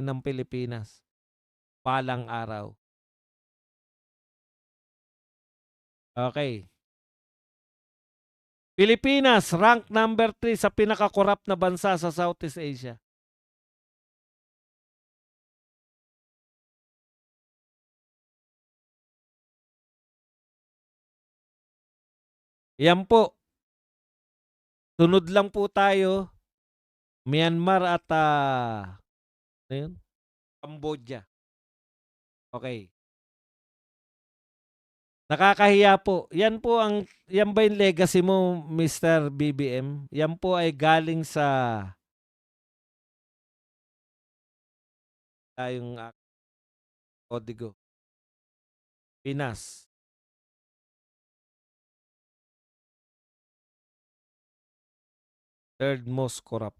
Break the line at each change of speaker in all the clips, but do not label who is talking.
ng Pilipinas balang araw. Okay. Pilipinas, rank number 3 sa pinaka-corrupt na bansa sa Southeast Asia. Yan po. Sunod lang po tayo, Myanmar at ano yun? Cambodia. Okay. Nakakahiya po. Yan ba yung legacy mo, Mr. BBM? Yan po ay galing sa tayong kodigo. Pinas. Third most corrupt.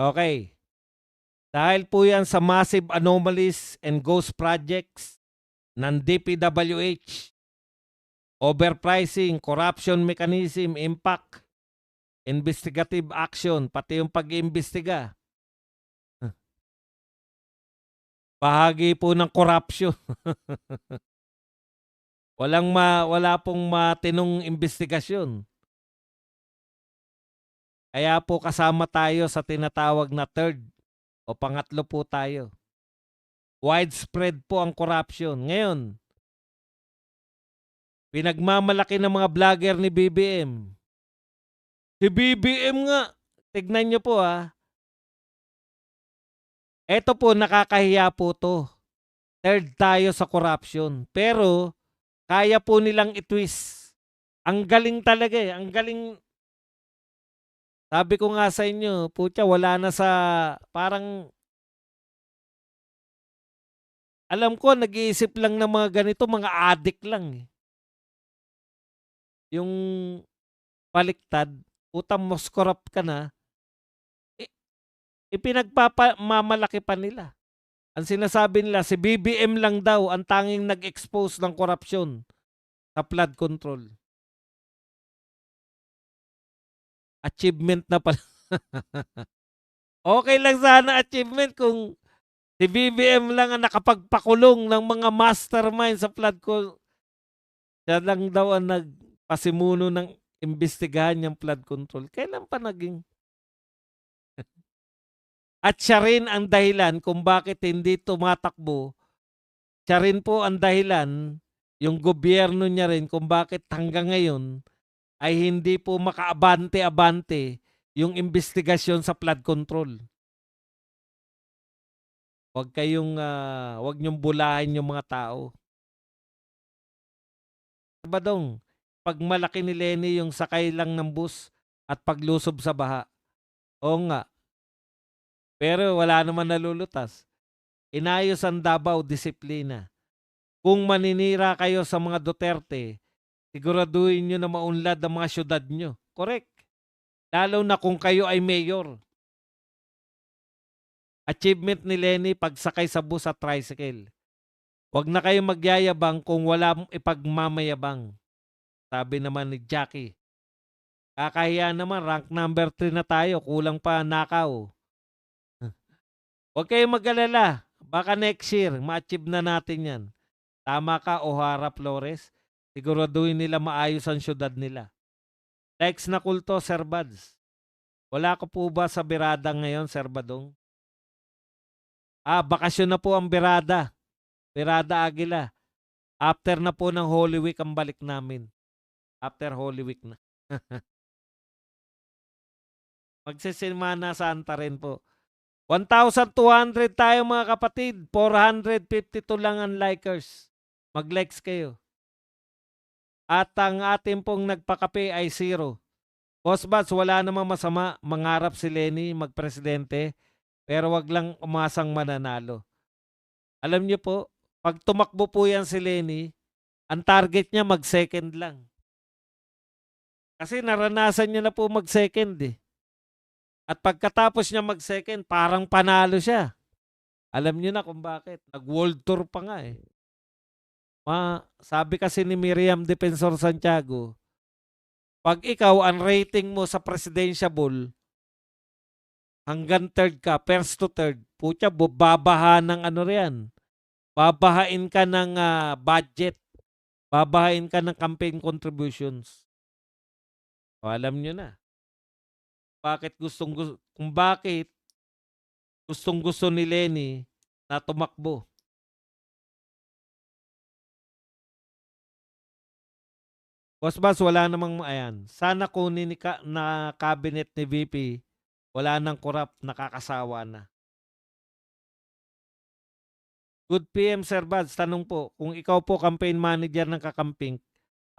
Okay. Dahil po yan sa massive anomalies and ghost projects ng DPWH, overpricing, corruption mechanism, impact, investigative action, pati yung pag-iimbestiga. Bahagi po ng corruption. Wala pong matinong investigasyon. Kaya po kasama tayo sa tinatawag na third o pangatlo po tayo. Widespread po ang corruption. Ngayon, pinagmamalaki ng mga vlogger ni BBM. Si BBM nga, tignan nyo po Eto po, nakakahiya po to. Third tayo sa corruption. Pero, kaya po nilang itwist. Ang galing talaga Ang galing. Sabi ko nga sa inyo, putya, wala na sa, parang, alam ko, nag-iisip lang ng mga ganito, mga addict lang. Yung baliktad, utang most corrupt ka na, ipinagpapamamalaki pa nila. Ang sinasabi nila, si BBM lang daw ang tanging nag-expose ng korupsyon sa flood control. Achievement na pala. Okay lang sana achievement kung si BBM lang ang nakapagpakulong ng mga mastermind sa flood control. Siya lang daw ang nagpasimuno ng imbestigahan yung flood control. Kailan pa naging? At siya rin ang dahilan kung bakit hindi tumatakbo. Siya rin po ang dahilan, yung gobyerno niya rin kung bakit hanggang ngayon ay hindi po makaabante-abante yung investigasyon sa flood control. Huwag niyong bulahin yung mga tao. Badong, pag malaki ni Lenny yung sakay lang ng bus at paglusob sa baha. Oo nga. Pero wala naman nalulutas. Inayos ang Davao, disiplina. Kung maninira kayo sa mga Duterte, siguraduhin nyo na maunlad ang mga syudad nyo. Correct. Lalo na kung kayo ay mayor. Achievement ni Lenny pagsakay sa bus at tricycle. Huwag na kayo magyayabang kung wala ipagmamayabang. Sabi naman ni Jackie. Kakahiya naman, rank number 3 na tayo. Kulang pa nakaw. Huwag kayong mag-alala. Baka next year, ma-achieve na natin yan. Tama ka, O'Hara Flores. Siguraduhin nila maayos ang syudad nila. Text na kulto, Sir Bads. Wala ko po ba sa Birada ngayon, Sir Badong? Bakasyon na po ang Birada. Birada Aguila. After na po ng Holy Week ang balik namin. After Holy Week na. Magsisimana Santa rin po. 1,200 tayo mga kapatid. 452 lang ang likers. Mag-likes kayo. At ang ating pong nagpakape ay 0. Boss Bats, wala namang masama. Mangarap si Lenny magpresidente. Pero wag lang umasang mananalo. Alam niyo po, pag tumakbo po yan si Lenny, ang target niya mag-second lang. Kasi naranasan niya na po mag-second . At pagkatapos niya mag-second, parang panalo siya. Alam niyo na kung bakit, nag-world tour pa nga, eh. Sabi kasi ni Miriam Defensor Santiago, 'pag ikaw ang rating mo sa presidentiable hanggang third ka, first to third, putya babaha ng ano riyan, babahain ka ng, budget, babahain ka ng campaign contributions. O alam niyo na, bakit kung bakit gustong-gusto ni Leni na tumakbo. Boss Bas, wala namang ayan, sana kunin na cabinet ni VP, wala ng korap, nakakasawa na. Good PM Sir Bads, tanong po, kung ikaw po campaign manager ng kakamping,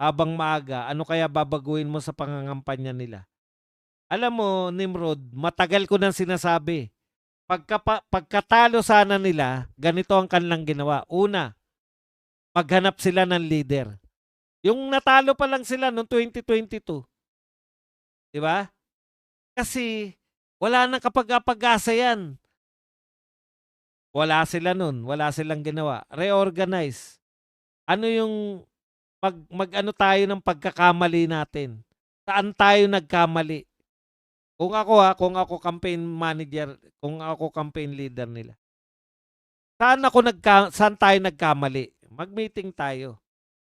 habang maaga, ano kaya babaguhin mo sa pangangampanya nila? Alam mo, Nimrod, matagal ko nang sinasabi, pagkatalo sana nila, ganito ang kanilang ginawa. Una, maghanap sila ng leader. Yung natalo pa lang sila noong 2022. Di ba? Kasi wala nang kapag-apag-asa yan. Wala sila nun. Wala silang ginawa. Reorganize. Ano yung mag-ano tayo ng pagkakamali natin? Saan tayo nagkamali? Kung ako campaign manager, kung ako campaign leader nila. Saan tayo nagkamali? Mag-meeting tayo.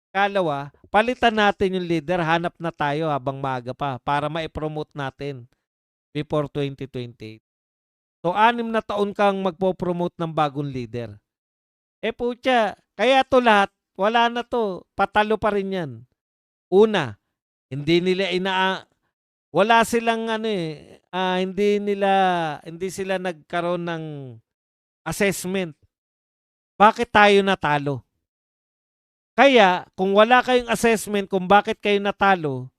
Kalawa, palitan natin yung leader, hanap na tayo habang maaga pa para ma-promote natin before 2028. So, 6 na taon kang magpo-promote ng bagong leader. Putya, kaya to lahat, wala na to. Patalo pa rin yan. Una, wala silang hindi sila nagkaroon ng assessment. Bakit tayo natalo? Kaya, kung wala kayong assessment kung bakit kayo natalo,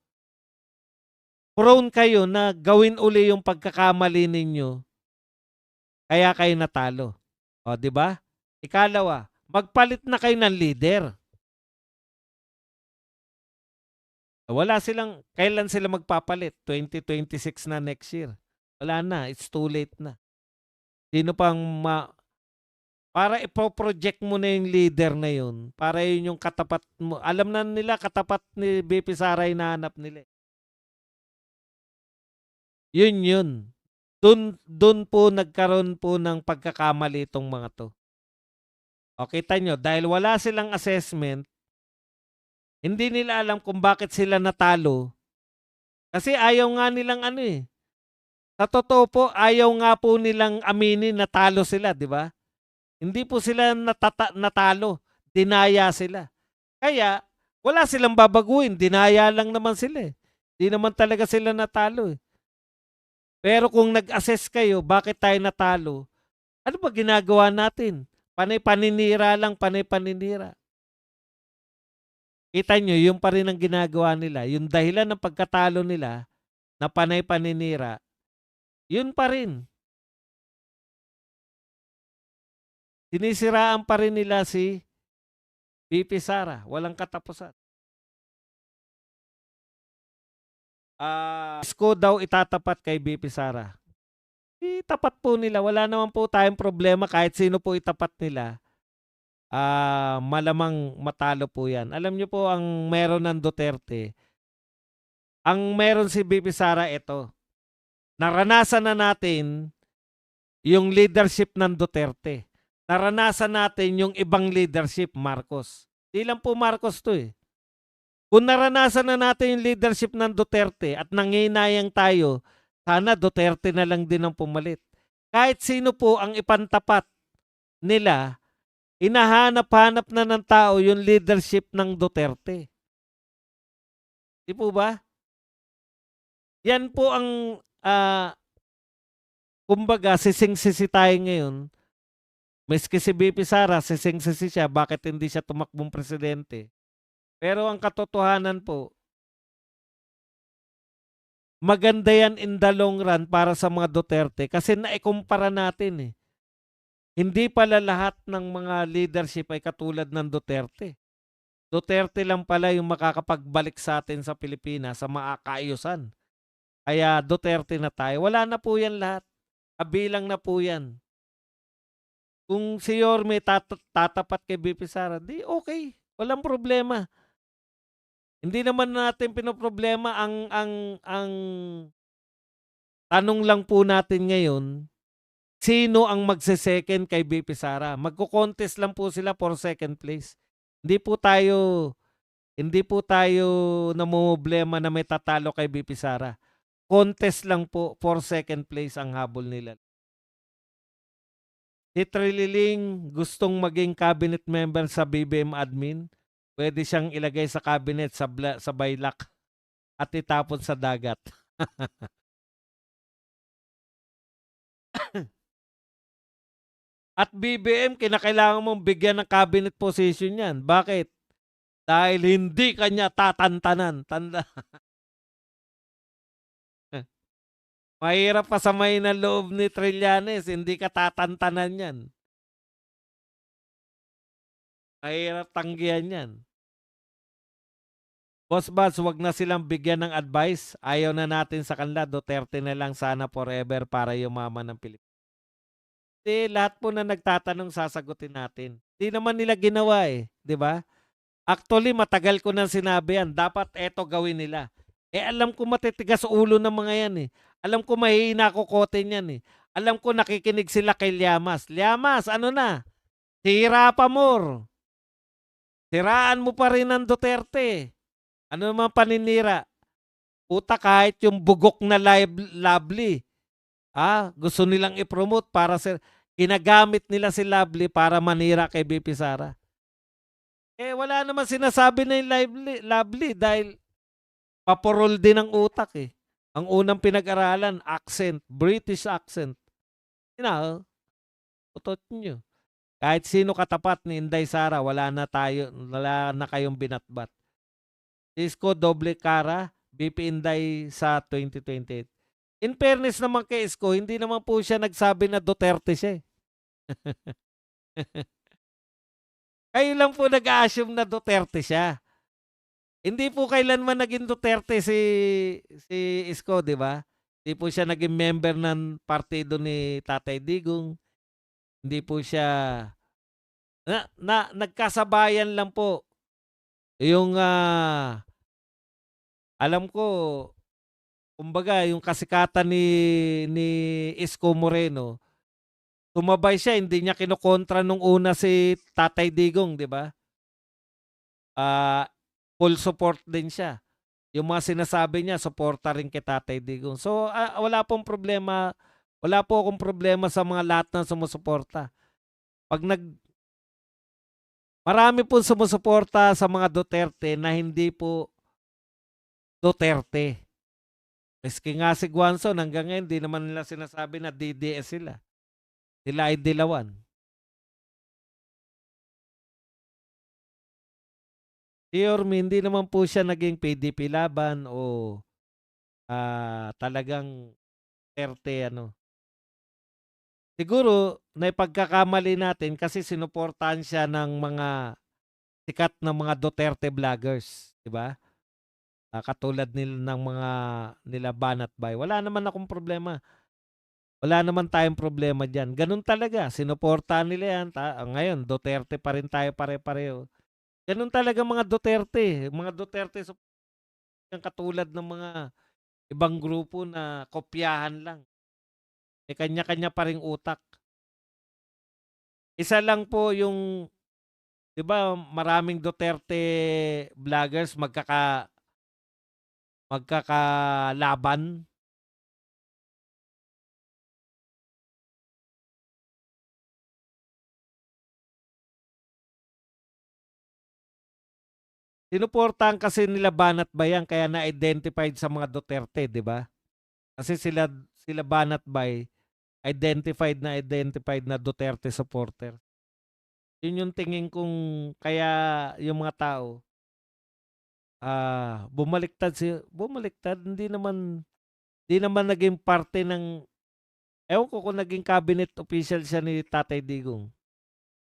prone kayo na gawin uli yung pagkakamali ninyo. Kaya kayo natalo. O, di ba? Ikalawa, magpalit na kayo ng leader. Kailan sila magpapalit? 2026 na next year. Wala na, it's too late na. Sino pang para ipo-project mo na yung leader na yun, para yun yung katapat mo. Alam na nila, katapat ni BP Sara hinahanap nila. Yun. Dun po nagkaroon po ng pagkakamali itong mga to. O kita nyo, dahil wala silang assessment, hindi nila alam kung bakit sila natalo. Kasi ayaw nga nilang Sa totoo po, ayaw nga po nilang aminin na talo sila, di ba? Hindi po sila natalo. Dinaya sila. Kaya, wala silang babaguhin. Dinaya lang naman sila. Di naman talaga sila natalo. Pero kung nag-assess kayo, bakit tayo natalo? Ano ba ginagawa natin? Panay-paninira lang, panay-paninira. Kita nyo, yung pa rin ang ginagawa nila. Yung dahilan ng pagkatalo nila na panay-paninira, yun pa rin. Sinisiraan pa rin nila si BP Sara. Walang katapusan. Isko daw itatapat kay BP Sara. Itapat po nila. Wala naman po tayong problema kahit sino po itapat nila. Malamang matalo po yan. Alam niyo po ang meron ng Duterte. Ang meron si BP Sara ito. Naranasan na natin yung leadership ng Duterte. Naranasan natin yung ibang leadership, Marcos. Di lang po Marcos to eh. Kung naranasan na natin yung leadership ng Duterte at nanginayang tayo, sana Duterte na lang din ang pumalit. Kahit sino po ang ipantapat nila, inahanap-hanap na ng tao yung leadership ng Duterte. Di po ba? Yan po ang, kumbaga, sising-sisi tayo ngayon. Maski si BP Sara, sising-sisi siya, bakit hindi siya tumakbong presidente? Pero ang katotohanan po, maganda yan in the long run para sa mga Duterte kasi naikumpara natin eh. Hindi pala lahat ng mga leadership ay katulad ng Duterte. Duterte lang pala yung makakapagbalik sa atin sa Pilipinas sa maakaayusan. Kaya Duterte na tayo. Wala na po yan lahat. Kabilang na po yan. Kung si Yorme tatapat kay VP Sara, 'di okey, walang problema. Hindi naman natin pinoproblema ang tanong lang po natin ngayon, sino ang magse-second kay VP Sara? Magko-contest lang po sila for second place. Hindi po tayo hindi po tayo namomroblema na may tatalo kay VP Sara. Contest lang po for second place ang habol nila. Si Trililing gustong maging cabinet member sa BBM admin, pwede siyang ilagay sa cabinet sa Baylak at itapon sa dagat. At BBM kinakailangan mong bigyan ng cabinet position 'yan. Bakit? Dahil hindi kanya tatantanan. Mahirap pasamahin ang loob ni Trillanes, hindi ka tatantanan 'yan. Mahirap tanggihan 'yan. Boss Bats, wag na silang bigyan ng advice. Ayaw na natin sa kanila. Duterte na lang sana forever para yumaman ng Pilipinas. Lahat po na nagtatanong sasagutin natin. Hindi naman nila ginawa eh, 'di ba? Actually, matagal ko nang sinabi yan. Dapat eto gawin nila. Alam ko matitigas ulo ng mga yan eh. Alam ko mahihina kokote niyan eh. Alam ko nakikinig sila kay Llamas. Llamas, ano na? Sira pa more. Siraan mo pa rin ang Duterte. Ano naman paninira? Puta kahit yung bugok na Lovely. Gusto nilang i-promote para ginagamit nila si Lovely para manira kay BP Sara. Wala naman sinasabi na yung Lovely dahil paporol din ang utak eh. Ang unang pinag-aralan, accent, British accent. Utot nyo. Kahit sino katapat ni Inday Sara, wala na kayong binatbat. Isko doble cara, BP Inday sa 2028. In fairness naman kay Isko, hindi naman po siya nagsabi na Duterte siya eh. Kayo lang po nag-a-assume na Duterte siya. Hindi po kailanman naging Duterte si Isko, di ba? Hindi po siya naging member ng partido ni Tatay Digong. Hindi po siya nagkasabayan lang po. Yung alam ko, kumbaga yung kasikatan ni Isko Moreno, tumabay siya, hindi niya kinokontra nung una si Tatay Digong, di ba? Full support din siya. Yung mga sinasabi niya, suporta rin kay Tatay Digong. So, wala pong problema. Wala po akong problema sa mga lahat ng sumusuporta. Marami pong sumusuporta sa mga Duterte na hindi po Duterte. Maski nga si Guanzon, hanggang ngayon, di naman nila sinasabi na DDS sila. Sila ay dilawan. Si Yorme, hindi naman po siya naging PDP laban o talagang Duterte Siguro, naipagkakamali natin kasi sinuportahan siya ng mga sikat na mga Duterte vloggers, di ba? Katulad ng mga nila Banat Bay. Wala naman akong problema. Wala naman tayong problema diyan. Ganun talaga, sinuportahan nila yan. Ngayon, Duterte pa rin tayo pare-pareho. Ganun talaga mga Duterte. Mga Duterte yung katulad ng mga ibang grupo na kopyahan lang. May kanya-kanya pa ring utak. Isa lang po yung, di ba, maraming Duterte vloggers magkakalaban. Sinuportahan kasi nila Banat Bayan kaya na-identified sa mga Duterte, di ba? Kasi sila Banat Bay identified na Duterte supporter. Yun yung tingin kong kaya yung mga tao bumaliktad hindi naman naging parte ng ewan ko kung naging cabinet official siya ni Tatay Digong.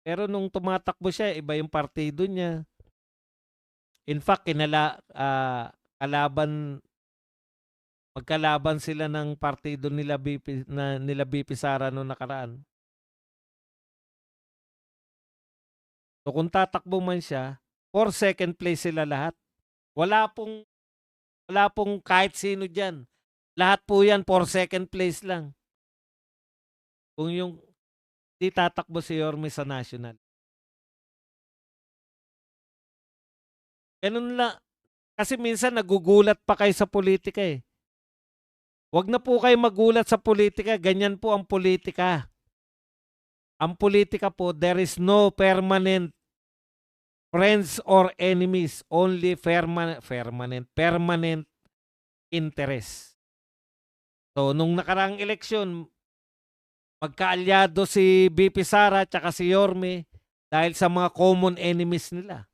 Pero nung tumatakbo siya, iba yung partido niya. In fact, magkalaban sila ng partido nila BP Sara noong nakaraan. So kung tatakbo man siya, for second place sila lahat. Wala pong wala pong kahit sino diyan. Lahat po 'yan for second place lang. Kung yung 'di tatakbo si Yorme sa national. Ganun kasi minsan nagugulat pa kayo sa politika, eh. 'Wag na po kayo magulat sa politika, ganyan po ang politika. Ang politika po, there is no permanent friends or enemies, only permanent interest. So nung nakaraang eleksyon, magkaalyado si VP Sara tsaka si Yorme dahil sa mga common enemies nila.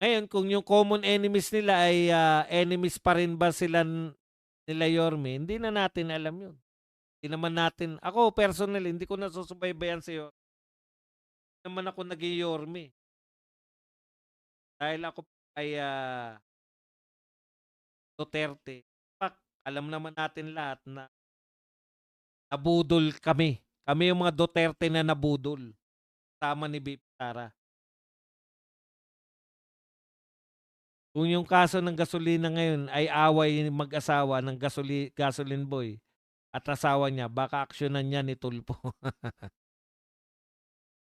Ngayon kung yung common enemies nila ay, enemies pa rin ba sila nila Yorme, hindi na natin alam yun. Hindi naman natin ako personally hindi ko nasusubaybayan si Yorme. Hindi naman ako naging Yorme. Dahil ako ay, Duterte. In fact, alam naman natin lahat na nabudol kami. Kami yung mga Duterte na nabudol, kasama ni VP Sara. Kung yung kaso ng gasolina ngayon ay away mag-asawa ng gasoline boy at asawa niya, baka aksyonan niya ni Tulfo.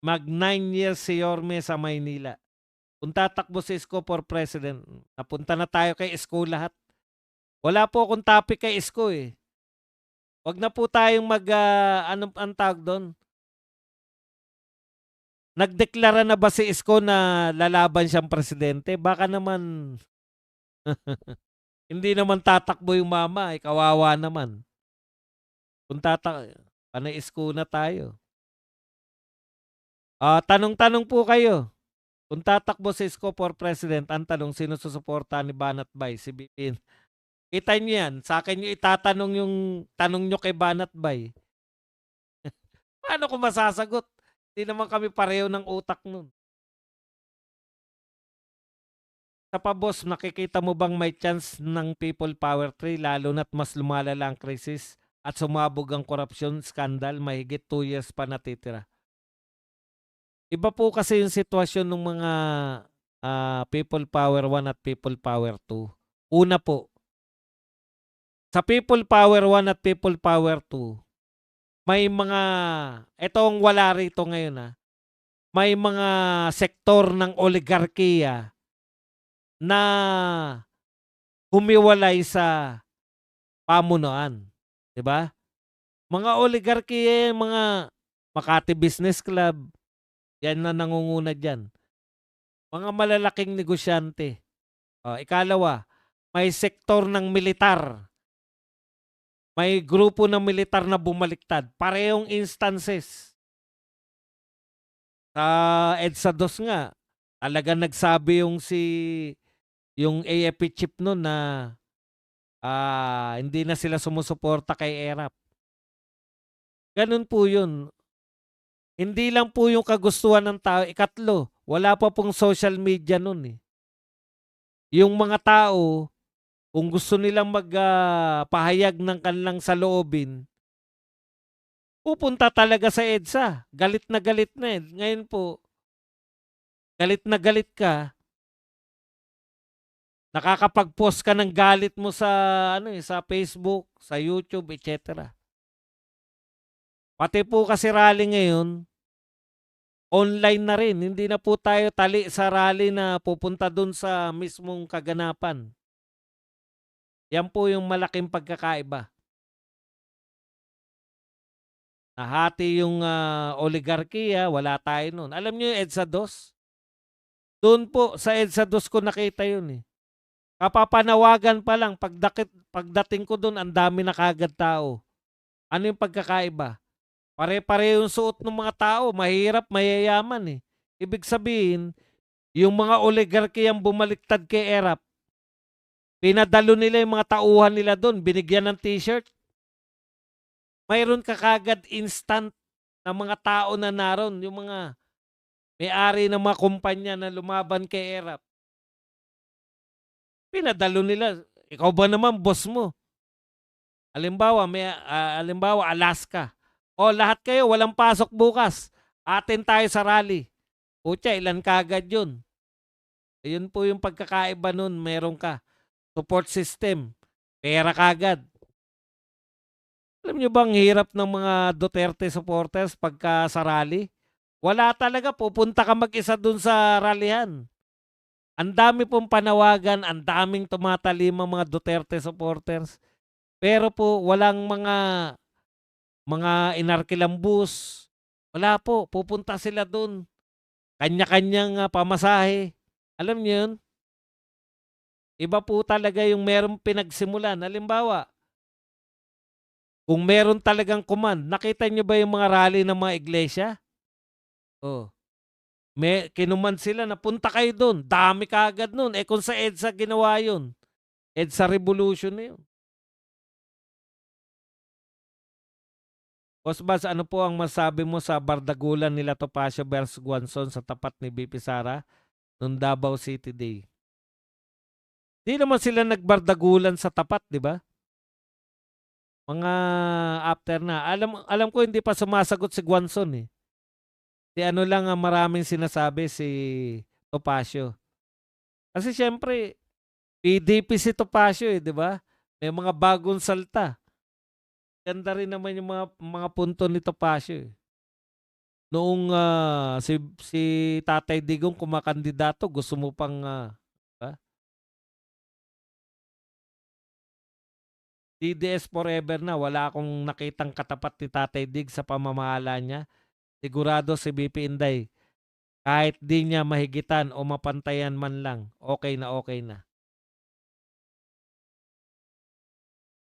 Mag 9 years si Yorme sa Maynila. Kung tatakbo si Isko for president, napunta na tayo kay Isko lahat. Wala po akong topic kay Isko, eh. Wag na po tayong anong ang tawag doon? Nagdeklara na ba si Isko na lalaban siyang presidente? Baka naman hindi naman tatakbo yung mama, eh, kawawa naman. Kung panay Isko na tayo. Tanong-tanong po kayo. Kung tatakbo si Isko for president, ang tanong, sino susuportahan ni Banat Bay? Si BP. Kita niyo yan. Sa akin niyo itatanong yung tanong niyo kay Banat Bay. Paano ko masasagot? Hindi naman kami pareho ng utak nun. Sa pa boss, nakikita mo bang may chance ng people power tree lalo na't mas lumalala ang krisis at sumabog ang korupsyon skandal, mahigit 2 years pa natitira? Iba po kasi yung sitwasyon ng mga people power 1 at people power 2. Una po, sa people power 1 at people power 2, may mga, etong wala rito ngayon, may mga sektor ng oligarkiya na humiwalay sa pamunuan, 'di ba? Mga oligarkiya, mga Makati Business Club, yan na nangunguna diyan. Mga malalaking negosyante. Ikalawa, may sektor ng militar. May grupo ng militar na bumaliktad. Parehong instances. Sa EDSA 2 nga, talagang nagsabi yung AFP chief nun na hindi na sila sumusuporta kay ERAP. Ganun po yun. Hindi lang po yung kagustuhan ng tao. Ikatlo, wala pa pong social media nun, eh. Yung mga tao, kung gusto nilang magpahayag ng kanilang saloobin, pupunta talaga sa EDSA. Galit na eh. Ngayon po, galit na galit ka, nakakapag-post ka ng galit mo sa sa Facebook, sa YouTube, etc. Pati po kasi rally ngayon, online na rin. Hindi na po tayo tali sa rally na pupunta dun sa mismong kaganapan. Yan po yung malaking pagkakaiba. Nahati yung oligarkiya, wala tayo nun. Alam niyo yung EDSA 2? Doon po, sa EDSA 2 ko nakita yun, eh. Kapapanawagan pa lang, pagdating ko doon, ang dami na kagad tao. Ano yung pagkakaiba? Pare-pareho yung suot ng mga tao, mahirap, mayayaman, eh. Ibig sabihin, yung mga oligarkiyang bumaliktad kay ERAP, pinadalo nila yung mga tauhan nila doon, binigyan ng t-shirt. Mayroon ka kagad instant na mga tao na naroon, yung mga may-ari ng mga kumpanya na lumaban kay ERAP. Pinadalo nila. Ikaw ba naman, boss mo? Halimbawa, Alaska. O, lahat kayo, walang pasok bukas. Atin tayo sa rally. Putya, ilan kaagad yun. Ayun po yung pagkakaiba nun, meron ka. Support system, pera kaagad. Alam nyo bang hirap ng mga Duterte supporters pagka sa rally? Wala talaga, pupunta ka mag-isa dun sa rallyhan. Ang dami pong panawagan, ang daming tumatalimang mga Duterte supporters. Pero po, walang mga inarkilang bus. Wala po, pupunta sila dun. Kanya-kanyang pamasahe. Alam niyo yun? Iba po talaga yung merong pinagsimulan. Halimbawa, kung meron talagang command, nakita niyo ba yung mga rally ng mga iglesia? Oh, kinuman sila na punta kayo doon. Dami kaagad noon. Eh kung sa EDSA ginawa yun, EDSA Revolution na yun. Boss Bas, ano po ang masabi mo sa bardagulan nila Topacio versus Guanzon sa tapat ni BP Sara noong Davao City Day? Di naman sila nagbardagulan sa tapat, di ba? Mga after na. Alam ko hindi pa sumasagot si Guanzon eh. Si ano lang ang maraming sinasabi si Topacio. Kasi siyempre, PDP si Topacio eh, di ba? May mga bagong salta. Ganda rin naman yung mga punto ni Topacio eh. Noong si Tatay Digong kumakandidato, gusto mo pang ba? DDS forever na. Wala akong nakitang katapat ni Tatay Dig sa pamamahala niya. Sigurado si BP Inday. Kahit di niya mahigitan o mapantayan man lang, okay na okay na.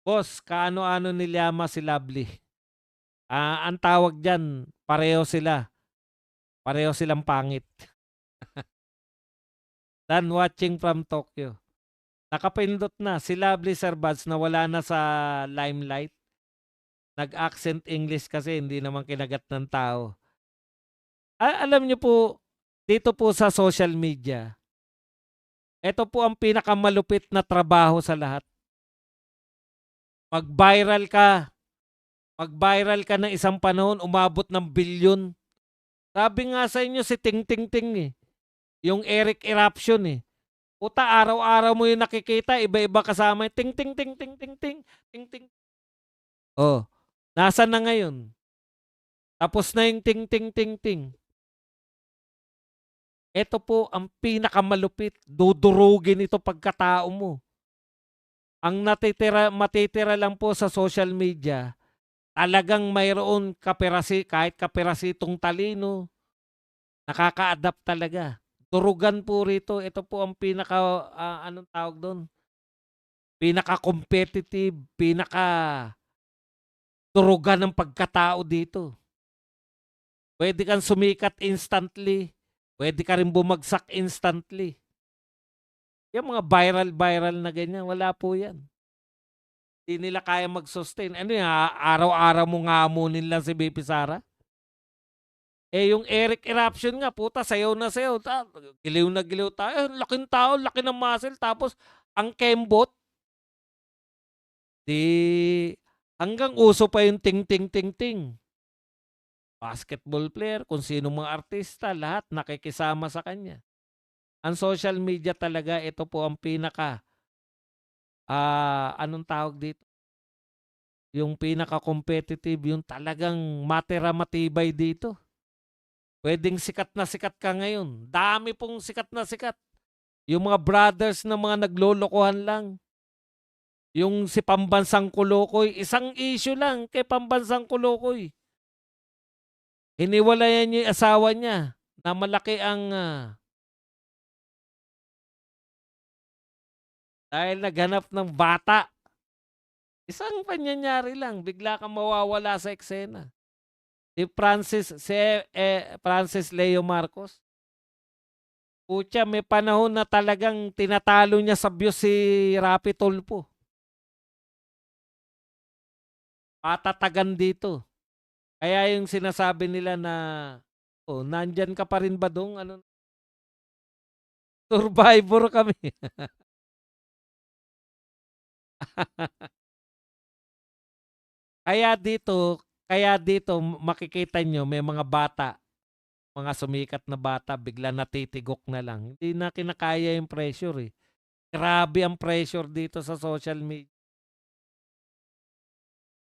Boss, kaano-ano niliyama si Lovely? Ang tawag dyan, pareho sila. Pareho silang pangit. Dan watching from Tokyo. Nakapindot na. Si Lovely Servaz na wala na sa limelight. Nag-accent English kasi hindi naman kinagat ng tao. Alam niyo po, dito po sa social media, ito po ang pinakamalupit na trabaho sa lahat. Mag-viral ka. Mag-viral ka ng isang panahon, umabot ng bilyon. Sabi nga sa inyo si Ting Ting Ting eh. Yung Eric Eruption eh. Puta, araw-araw mo yung nakikita, iba-iba kasama. Ting ting ting ting ting ting ting ting. Oh, nasaan na ngayon? Tapos na yung ting ting ting ting. Ito po ang pinakamalupit. Dudurugin ito pagkatao mo. Ang matitira lang po sa social media, talagang mayroon kahit kaperasitong talino, nakaka-adapt talaga. Durugan po rito. Ito po ang anong tawag doon? Pinaka-competitive, durugan ng pagkatao dito. Pwede kang sumikat instantly. Pwede ka rin bumagsak instantly. Yung mga viral na ganyan, wala po yan. Hindi nila kaya mag-sustain. Ano yan, araw-araw mo ngamunin lang si BP Sara? Eh yung Eric Eruption nga, puta, sayaw na sayaw. Giliw na giliw tayo. Laking tao, laki ng muscle. Tapos, ang kembot, di hanggang uso pa yung ting ting ting ting. Basketball player, kung sino mga artista, lahat nakikisama sa kanya. Ang social media talaga, ito po ang anong tawag dito? Yung pinaka-competitive, yung talagang matibay dito. Pwedeng sikat na sikat ka ngayon. Dami pong sikat na sikat. Yung mga brothers na mga naglolokohan lang. Yung si Pambansang Kulokoy, isang issue lang kay Pambansang Kulokoy. Hiniwalayan niya yung asawa niya na malaki ang dahil naghanap ng bata. Isang panyanyari lang, bigla kang mawawala sa eksena. Francis Leo Marcos. Putya, may panahon na talagang tinatalo niya sa views si Rapi Tulfo. Patatagan dito. Kaya yung sinasabi nila na, nandyan ka pa rin ba dong? Survivor kami. Kaya dito makikita nyo may mga bata. mga sumikat na bata bigla natitigok na lang. Hindi na kinakaya yung pressure, eh. Grabe ang pressure dito sa social media.